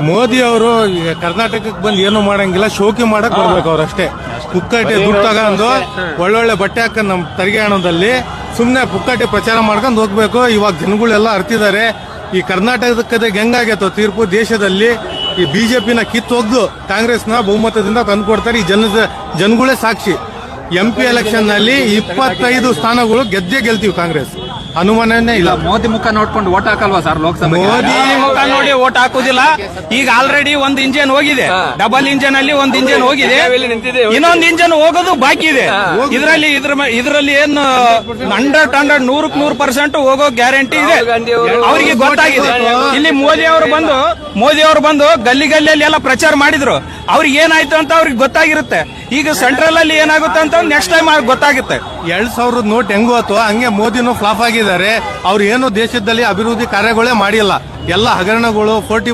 ಮೋದಿ ಅವರು ಕರ್ನಾಟಕಕ್ಕೆ ಬಂದು ಏನು ಮಾಡಂಗಿಲ್ಲ, ಶೋಕಿ ಮಾಡಕ್ ಬರ್ಬೇಕು ಅವ್ರಷ್ಟೇ. ಪುಕ್ಕಟೆ ದುಡ್ಡು ತಗೊಂಡು ಒಳ್ಳೊಳ್ಳೆ ಬಟ್ಟೆ ಹಾಕೊಂಡು ನಮ್ ತೆರಿಗೆ ಹಣದಲ್ಲಿ ಸುಮ್ನೆ ಪುಕ್ಕಟೆ ಪ್ರಚಾರ ಮಾಡ್ಕೊಂಡು ಹೋಗ್ಬೇಕು. ಇವಾಗ ಜನಗಳೆಲ್ಲ ಅರ್ತಿದ್ದಾರೆ. ಈ ಕರ್ನಾಟಕದ ಹೆಂಗಾಗೈತೋ ತೀರ್ಪು ದೇಶದಲ್ಲಿ, ಈ ಬಿಜೆಪಿನ ಕಿತ್ತೊಗ್ದು ಕಾಂಗ್ರೆಸ್ನ ಬಹುಮತದಿಂದ ತಂದ್ಕೊಡ್ತಾರೆ. ಈ ಜನಗಳೇ ಸಾಕ್ಷಿ. MP ಎಲೆಕ್ಷನ್ ನಲ್ಲಿ 25 ಸ್ಥಾನಗಳು ಗೆಲ್ತೀವಿ ಕಾಂಗ್ರೆಸ್, ಅನುಮಾನನೇ ಇಲ್ಲ. ಮೋದಿ ಮುಖ ನೋಡ್ಕೊಂಡು ಓಟ್ ಹಾಕಲ್ವಾ ಸರ್ ಲೋಕಸಭೆ? ಮೋದಿ ಮುಖ ನೋಡಿ ಓಟ್ ಹಾಕುದಿಲ್ಲ. ಈಗ ಆಲ್ರೆಡಿ ಒಂದು ಇಂಜಿನ್ ಹೋಗಿದೆ, ಡಬಲ್ ಇಂಜಿನ್ ಅಲ್ಲಿ ಒಂದು ಇಂಜಿನ್ ಹೋಗಿದೆ, ಇನ್ನೊಂದು ಇಂಜಿನ್ ಹೋಗೋದು ಬಾಕಿ ಇದೆ. ಇದರಲ್ಲಿ ಏನು 100% ಹೋಗೋ ಗ್ಯಾರಂಟಿ ಇದೆ. ಅವರಿಗೆ ಗೊತ್ತಾಗಿದೆ. ಇಲ್ಲಿ ಮೋದಿ ಅವರು ಬಂದು ಗಲ್ಲಿ ಗಲ್ಲಿಯಲ್ಲಿ ಎಲ್ಲ ಪ್ರಚಾರ ಮಾಡಿದ್ರು. ಅವ್ರಿಗೆ ಏನಾಯ್ತು ಅಂತ ಅವ್ರಿಗೆ ಗೊತ್ತಾಗಿರುತ್ತೆ. ಈಗ ಸೆಂಟ್ರಲ್ ಅಲ್ಲಿ ಏನಾಗುತ್ತೆ ಅಂತ ನೆಕ್ಸ್ಟ್ ಟೈಮ್ ಗೊತ್ತಾಗುತ್ತೆ. 2000 ನೋಟ್ ಹೆಂಗ್ ಹೋತು ಹಂಗೆ ಮೋದಿನೂ ಫ್ಲಾಪ್ ಆಗಿದ್ದಾರೆ. ಅವ್ರು ಏನು ದೇಶದಲ್ಲಿ ಅಭಿವೃದ್ಧಿ ಕಾರ್ಯಗಳೇ ಮಾಡಿಲ್ಲ. ಎಲ್ಲ ಹಗರಣಗಳು 40